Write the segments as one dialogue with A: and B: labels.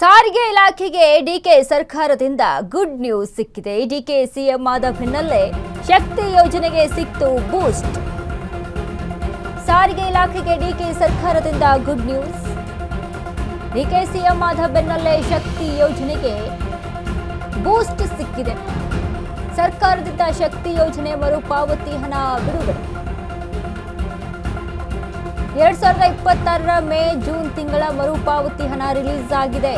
A: ಸಾರಿಗೆ ಇಲಾಖೆಗೆ ಡಿಕೆ ಸರ್ಕಾರದಿಂದ ಗುಡ್ ನ್ಯೂಸ್ ಸಿಕ್ಕಿದೆ. ಡಿಕೆ ಸಿಎಂ ಆದ ಬೆನ್ನಲ್ಲೇ ಶಕ್ತಿ ಯೋಜನೆಗೆ ಸಿಕ್ತು ಬೂಸ್ಟ್. ಸಾರಿಗೆ ಇಲಾಖೆಗೆ ಡಿಕೆ ಸರ್ಕಾರದಿಂದ ಗುಡ್ ನ್ಯೂಸ್. ಡಿಕೆ ಸಿಎಂ ಆದ ಬೆನ್ನಲ್ಲೇ ಶಕ್ತಿ ಯೋಜನೆಗೆ ಬೂಸ್ಟ್ ಸಿಕ್ಕಿದೆ. ಸರ್ಕಾರದಿಂದ ಶಕ್ತಿ ಯೋಜನೆ ಮರುಪಾವತಿ ಹಣ ಬಿಡುಗಡೆ. 2026 ಮೇ ಜೂನ್ ತಿಂಗಳ ಮರುಪಾವತಿ ಹಣ ರಿಲೀಸ್ ಆಗಿದೆ.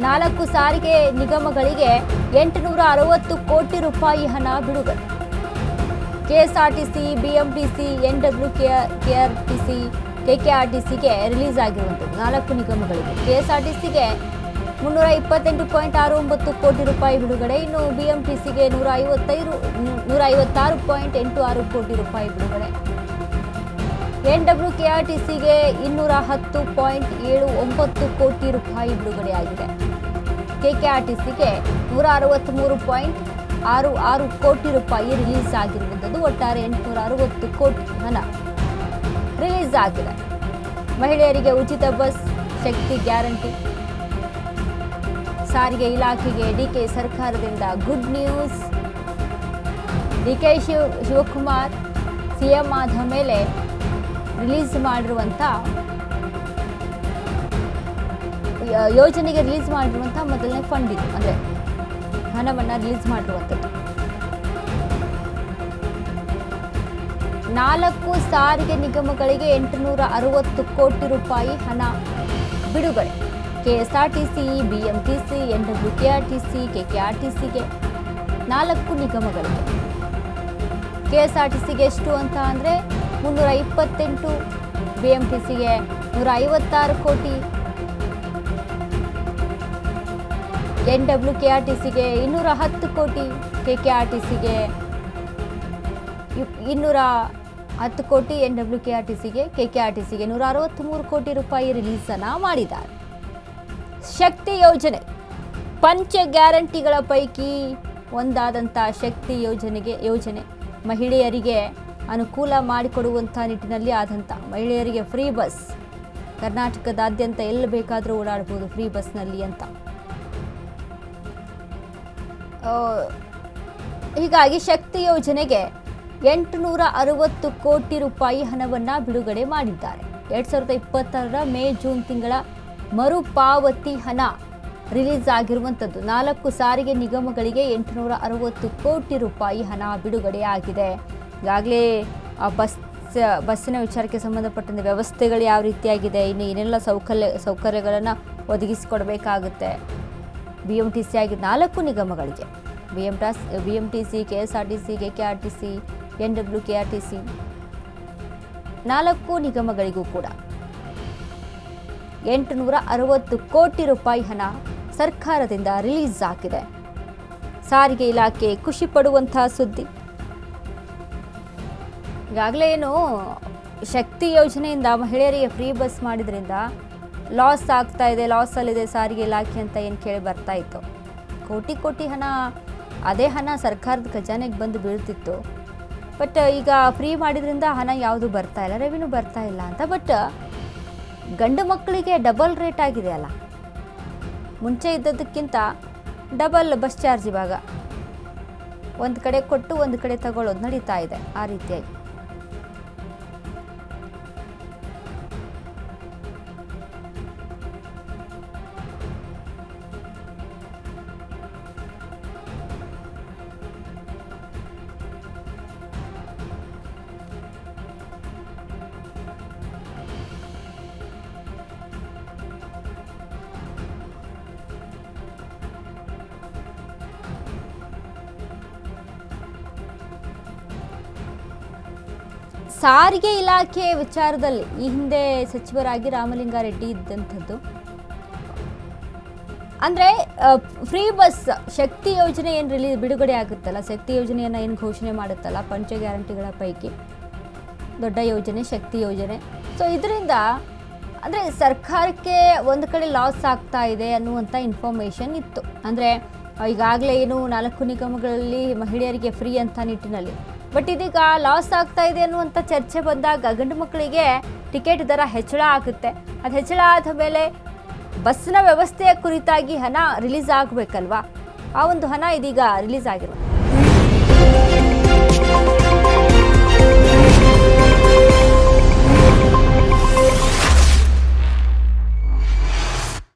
A: 4 ಸಾರಿಗೆ ನಿಗಮಗಳಿಗೆ 860 ಕೋಟಿ ರೂಪಾಯಿ ಹಣ ಬಿಡುಗಡೆ. ಕೆಎಸ್ಆರ್ಟಿಸಿ, ಬಿಎಂಟಿಸಿ, ಎನ್ಡಬ್ಲ್ಯೂಕೆಆರ್ಟಿಸಿ, ಕೆಕೆಆರ್ಟಿಸಿಗೆ ರಿಲೀಸ್ ಆಗಿರುವಂಥದ್ದು 4 ನಿಗಮಗಳಿಗೆ. ಕೆಎಸ್ಆರ್ಟಿಸಿಗೆ 328.69 ಕೋಟಿ ರೂಪಾಯಿ ಬಿಡುಗಡೆ. ಇನ್ನು ಬಿಎಂಟಿಸಿಗೆ 156.86 ಕೋಟಿ ರೂಪಾಯಿ ಬಿಡುಗಡೆ. ಎನ್ಡಬ್ಲ್ಯೂಕೆಆರ್ಟಿಸಿಗೆ 210.79 ಕೋಟಿ ರೂಪಾಯಿ ಬಿಡುಗಡೆಯಾಗಿದೆ. ಕೆಕೆಆರ್ಟಿಸಿಗೆ 163.66 ಕೋಟಿ ರೂಪಾಯಿ ರಿಲೀಸ್ ಆಗಿರುವಂಥದ್ದು. ಒಟ್ಟಾರೆ 860 ಕೋಟಿ ಹಣ ರಿಲೀಸ್ ಆಗಿದೆ. ಮಹಿಳೆಯರಿಗೆ ಉಚಿತ ಬಸ್, ಶಕ್ತಿ ಗ್ಯಾರಂಟಿ. ಸಾರಿಗೆ ಇಲಾಖೆಗೆ ಡಿಕೆ ಸರ್ಕಾರದಿಂದ good news. DK Shivakumar CM ಆದ ಮೇಲೆ ರಿಲೀಸ್ ಮಾಡಿರುವಂಥ ಯೋಜನೆಗೆ ರಿಲೀಸ್ ಮಾಡಿರುವಂಥ ಮೊದಲನೇ ಫಂಡ್ ಇದು, ಅಂದರೆ ಹಣವನ್ನು ರಿಲೀಸ್ ಮಾಡಿರುವಂಥದ್ದು. 4 ಸಾರಿಗೆ ನಿಗಮಗಳಿಗೆ 860 ಕೋಟಿ ರೂಪಾಯಿ ಹಣ ಬಿಡುಗಡೆ. KSRTC, BMTC, ಎನ್ಡಬ್ಲ್ಯೂಕೆಆರ್ಟಿಸಿ, ಕೆಕೆಆರ್ಟಿಸಿಗೆ 4 ನಿಗಮಗಳಿಗೆ. ಕೆಎಸ್ಆರ್ಟಿಸಿಗೆ ಎಷ್ಟು ಅಂತ ಅಂದರೆ 328, ಬಿಎಂಟಿಸಿಗೆ 156 ಕೋಟಿ, ಎನ್ಡಬ್ಲ್ಯೂಕೆಆರ್ಟಿಸಿಗೆ 210 ಕೋಟಿ, ಕೆಕೆಆರ್ಟಿಸಿಗೆ 210 ಕೋಟಿ, ಎನ್ಡಬ್ಲ್ಯೂಕೆಆರ್ಟಿಸಿಗೆ ಕೆಕೆಆರ್ಟಿಸಿಗೆ 163 ಕೋಟಿ ರೂಪಾಯಿ ರಿಲೀಸ್ ಅನ್ನ ಮಾಡಿದ್ದಾರೆ. ಶಕ್ತಿ ಯೋಜನೆ ಪಂಚ ಗ್ಯಾರಂಟಿಗಳ ಪೈಕಿ ಒಂದಾದಂಥ ಶಕ್ತಿ ಯೋಜನೆ ಮಹಿಳೆಯರಿಗೆ ಅನುಕೂಲ ಮಾಡಿಕೊಡುವಂಥ ನಿಟ್ಟಿನಲ್ಲಿ ಆದಂಥ, ಮಹಿಳೆಯರಿಗೆ ಫ್ರೀ ಬಸ್, ಕರ್ನಾಟಕದಾದ್ಯಂತ ಎಲ್ಲಿ ಬೇಕಾದರೂ ಓಡಾಡ್ಬೋದು ಫ್ರೀ ಬಸ್ನಲ್ಲಿ ಅಂತ. ಹೀಗಾಗಿ ಶಕ್ತಿ ಯೋಜನೆಗೆ 860 ಕೋಟಿ ರೂಪಾಯಿ ಹಣವನ್ನು ಬಿಡುಗಡೆ ಮಾಡಿದ್ದಾರೆ. 2026 ಮೇ ಜೂನ್ ತಿಂಗಳ ಮರುಪಾವತಿ ಹಣ ರಿಲೀಸ್ ಆಗಿರುವಂಥದ್ದು. 4 ಸಾರಿಗೆ ನಿಗಮಗಳಿಗೆ 860 ಕೋಟಿ ರೂಪಾಯಿ ಹಣ ಬಿಡುಗಡೆಯಾಗಿದೆ. ಈಗಾಗಲೇ ಬಸ್ಸಿನ ವಿಚಾರಕ್ಕೆ ಸಂಬಂಧಪಟ್ಟಂತೆ ವ್ಯವಸ್ಥೆಗಳು ಯಾವ ರೀತಿಯಾಗಿದೆ, ಇನ್ನು ಏನೆಲ್ಲ ಸೌಕರ್ಯಗಳನ್ನು ಒದಗಿಸಿಕೊಡಬೇಕಾಗುತ್ತೆ. ಬಿಎಂಟಿಸಿ ಆಗಿ 4 ನಿಗಮಗಳಿಗೆ, ಬಿಎಂಟಿಸಿ, ಕೆಎಸ್ಆರ್ಟಿಸಿ, ಕೆಕೆಆರ್ಟಿಸಿ, ಎನ್ಡಬ್ಲ್ಯೂಕೆಆರ್ಟಿಸಿ 4 ನಿಗಮಗಳಿಗೂ ಕೂಡ 860 ಕೋಟಿ ರೂಪಾಯಿ ಹಣ ಸರ್ಕಾರದಿಂದ ರಿಲೀಸ್ ಆಗಿದೆ. ಸಾರಿಗೆ ಇಲಾಖೆ ಖುಷಿ ಪಡುವಂತಹ ಸುದ್ದಿ. ಈಗಾಗಲೇ ಏನು ಶಕ್ತಿ ಯೋಜನೆಯಿಂದ ಮಹಿಳೆಯರಿಗೆ ಫ್ರೀ ಬಸ್ ಮಾಡಿದ್ರಿಂದ ಲಾಸ್ ಆಗ್ತಾ ಇದೆ, ಲಾಸಲ್ಲಿದೆ ಸಾರಿಗೆ ಇಲಾಖೆ ಅಂತ ಏನು ಕೇಳಿ ಬರ್ತಾ ಇತ್ತು. ಕೋಟಿ ಹಣ, ಅದೇ ಹಣ ಸರ್ಕಾರದ ಖಜಾನೆಗೆ ಬಂದು ಬೀಳ್ತಿತ್ತು. ಬಟ್ ಈಗ ಫ್ರೀ ಮಾಡಿದ್ರಿಂದ ಹಣ ಯಾವುದು ಬರ್ತಾ ಇಲ್ಲ, ರೆವಿನ್ಯೂ ಬರ್ತಾ ಇಲ್ಲ ಅಂತ. ಬಟ್ ಗಂಡು ಮಕ್ಕಳಿಗೆ ಡಬಲ್ ರೇಟ್ ಆಗಿದೆ ಅಲ್ಲ, ಮುಂಚೆ ಇದ್ದದಕ್ಕಿಂತ ಡಬಲ್ ಬಸ್ ಚಾರ್ಜ್ ಇವಾಗ ಒಂದು ಕಡೆ ಕೊಟ್ಟು ಒಂದು ಕಡೆ ತಗೊಳ್ಳೋದು ನಡೀತಾ ಇದೆ. ಆ ರೀತಿಯಾಗಿ ಸಾರಿಗೆ ಇಲಾಖೆ ವಿಚಾರದಲ್ಲಿ ಈ ಹಿಂದೆ ಸಚಿವರಾಗಿ ರಾಮಲಿಂಗಾರೆಡ್ಡಿ ಇದ್ದಂಥದ್ದು. ಅಂದರೆ ಫ್ರೀ ಬಸ್ ಶಕ್ತಿ ಯೋಜನೆ ಏನು ಬಿಡುಗಡೆ ಆಗುತ್ತಲ್ಲ, ಶಕ್ತಿ ಯೋಜನೆಯನ್ನು ಏನು ಘೋಷಣೆ ಮಾಡುತ್ತಲ್ಲ, ಪಂಚ ಗ್ಯಾರಂಟಿಗಳ ಪೈಕಿ ದೊಡ್ಡ ಯೋಜನೆ ಶಕ್ತಿ ಯೋಜನೆ. ಸೊ ಇದರಿಂದ ಅಂದರೆ ಸರ್ಕಾರಕ್ಕೆ ಒಂದು ಕಡೆ ಲಾಸ್ ಆಗ್ತಾ ಇದೆ ಅನ್ನುವಂಥ ಇನ್ಫಾರ್ಮೇಷನ್ ಇತ್ತು. ಅಂದರೆ ಈಗಾಗಲೇ ಏನು 4 ನಿಗಮಗಳಲ್ಲಿ ಮಹಿಳೆಯರಿಗೆ ಫ್ರೀ ಅಂತ ನಿಟ್ಟಿನಲ್ಲಿ, ಬಟ್ ಇದೀಗ ಲಾಸ್ ಆಗ್ತಾ ಇದೆ ಅನ್ನುವಂಥ ಚರ್ಚೆ ಬಂದಾಗ ಗಂಡು ಮಕ್ಕಳಿಗೆ ಟಿಕೆಟ್ ದರ ಹೆಚ್ಚಳ ಆಗುತ್ತೆ. ಅದು ಹೆಚ್ಚಳ ಆದ ಮೇಲೆ ಬಸ್ನ ವ್ಯವಸ್ಥೆಯ ಕುರಿತಾಗಿ ಹಣ ರಿಲೀಸ್ ಆಗಬೇಕಲ್ವಾ? ಆ ಒಂದು ಹಣ ಇದೀಗ ರಿಲೀಸ್ ಆಗಿಲ್ಲ.